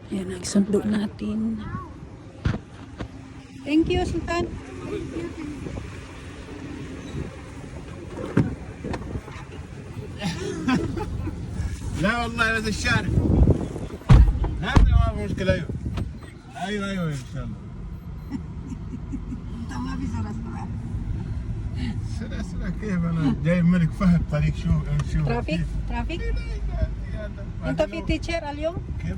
Yan, nagsundo natin. Thank you, Sultan. لا والله هذا الشارع هذا ما في مشكلة. ايوه ان شاء الله. انت ما في سلاسل كيف انا جاي الملك فهد طريق شو ترافيك ترافيك. انت في تيتشر اليوم؟ كيف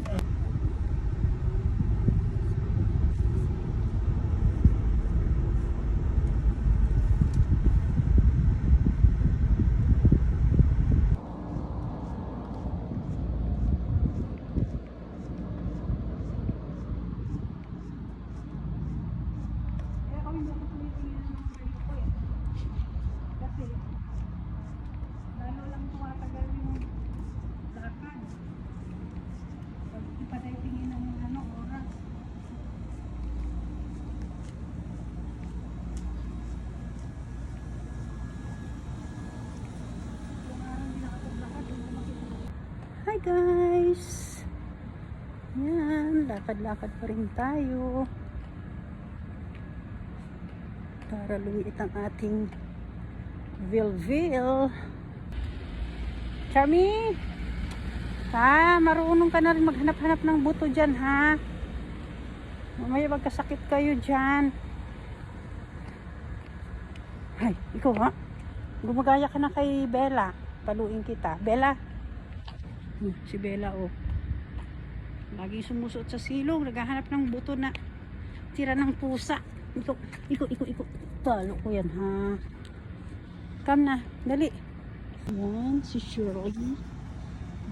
Hi guys! Yan, lakad-lakad pa rin tayo para lumiit ang ating Ville. Charmy! Ha, marunong ka na rin maghanap-hanap ng buto dyan, ha? Mamaya magkasakit kayo dyan. Ay, ikaw ha? Gumagaya ka na kay Bella. Paluin kita. Bella! Si Bella, oh. Lagi sumusuot sa silong. Naghahanap ng buto na tira ng pusa. Iko. Talo ko yan, ha? Come na. Dali. Yan, si Shirley.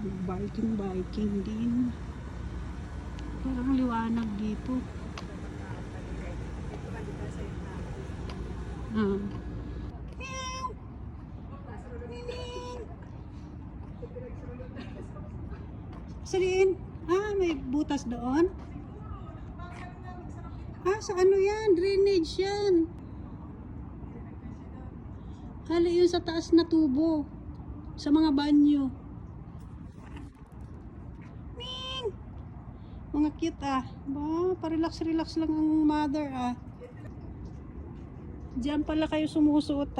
Biking din. Parang liwanag dito. Saliin. May butas doon. Sa ano yan? Drainage yan. Kala yun sa taas na tubo. Sa mga banyo. Ming! Mga cute pa-relax lang ang mother Diyan pala kayo sumusuot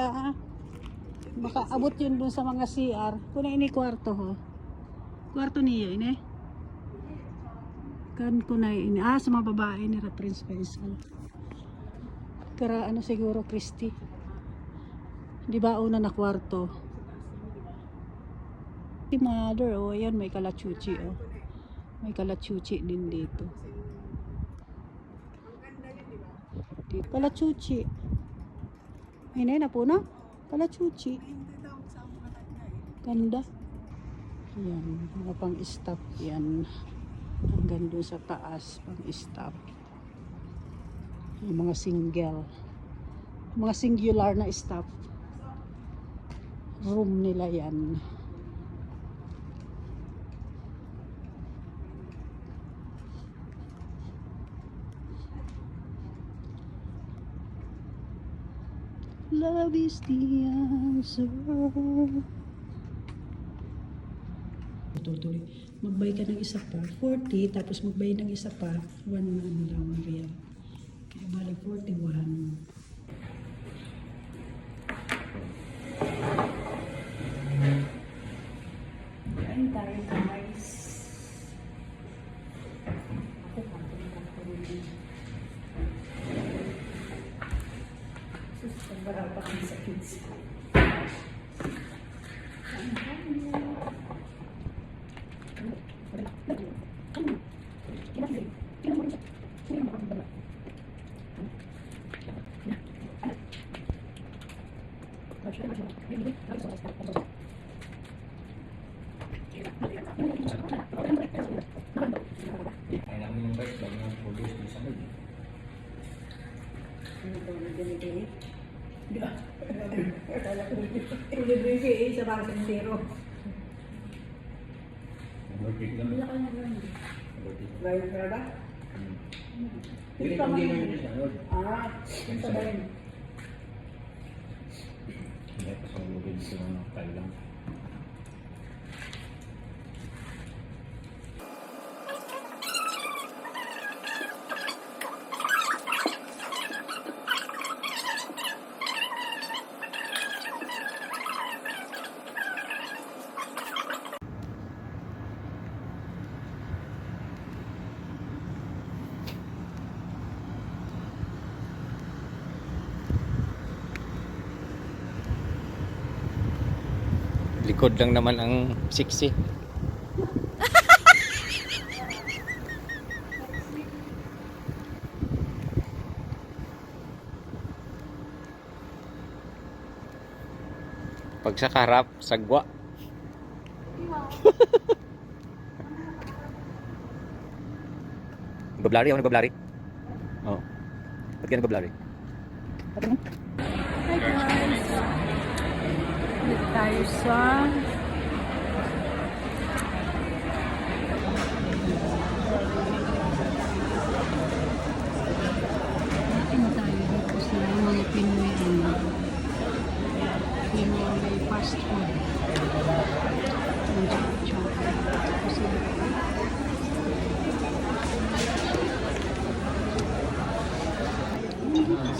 Baka abot yun dun sa mga CR. Kung ini kwarto ho. Kwarto niya ini. Kan ko na ini. Sa mga babae ni Prince Faisal. Kara siguro Christy. Di ba una na kwarto? Si mother ayan may kalachuchi May kalachuchi din dito. Kalachuchi. Ini na po na? Kalachuchi. Ganda. Yan, mga pang-stop yan. Hanggang doon sa taas, pang-stop. Yung mga singular na stop. Room nila yan. Love is the answer. Tuloy. Magbay ka ng isa pa, 40, tapos magbay ng isa pa, 1 lang real. Kaya balik 41. Kain tayo guys. Ako pagbaral pa kami sa kids. Lain talaga? Hindi pang game yung sinunod. Ah, ito ba yun? Hindi, pasalugin sila ng Thailand. Likod lang naman ang siksi. Pag sa karap, sagwa. Bablari ako nagbablari. Oo. Ba't ka nagbablari? Hi guys! Dito tayo sa mga Pinoy Pinoy fast food.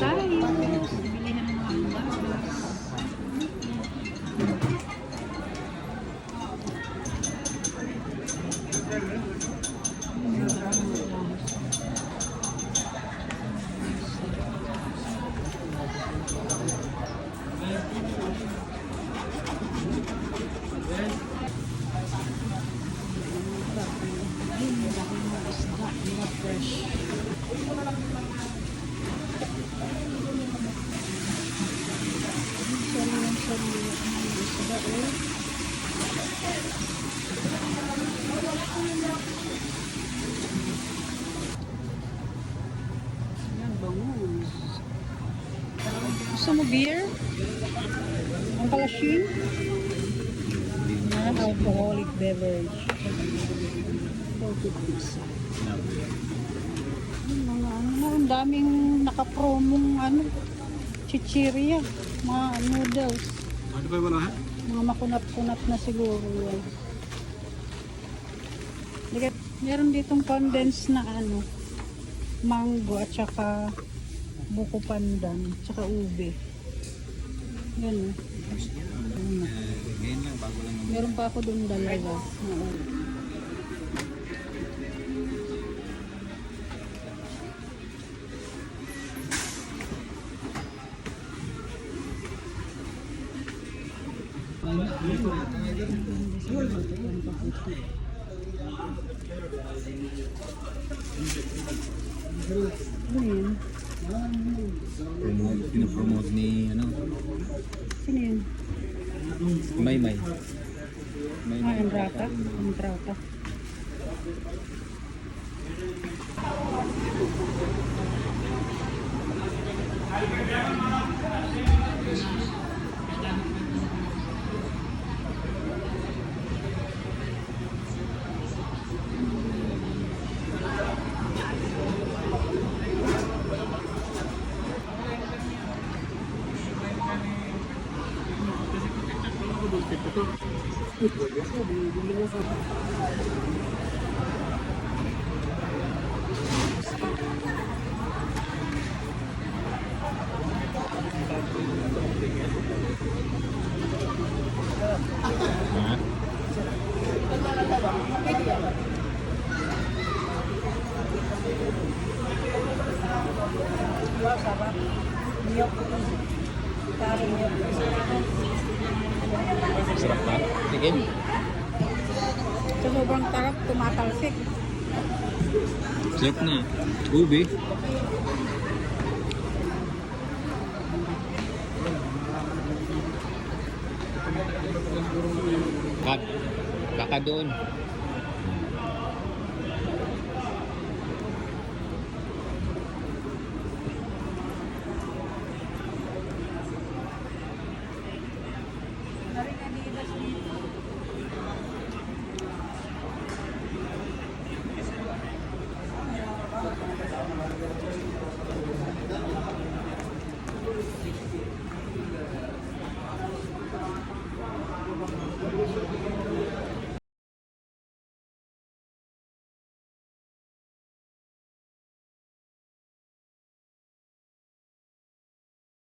Tayo, bilihan ng mga bawas. Gusto mo beer? Ang kalashin? Non-alcoholic beverage. 40 pesos. Ang daming nakapromong chichirya, mga noodles. Ano ba wala ha? Mga makunat-kunat na siguro yan. Meron ditong condensed na mango at saka buko pandan, at saka ube. Yan. Ngayon lang, bago lang. Meron pa ako doon dalawa. Oo. Ano yan? Pinopromote ni Sino yan? Maymay. Entrata? Entrata. Sarap na. Tigil. Sa sobrang tarap, tumatalsik. Sarap na. Ube. Kaka doon.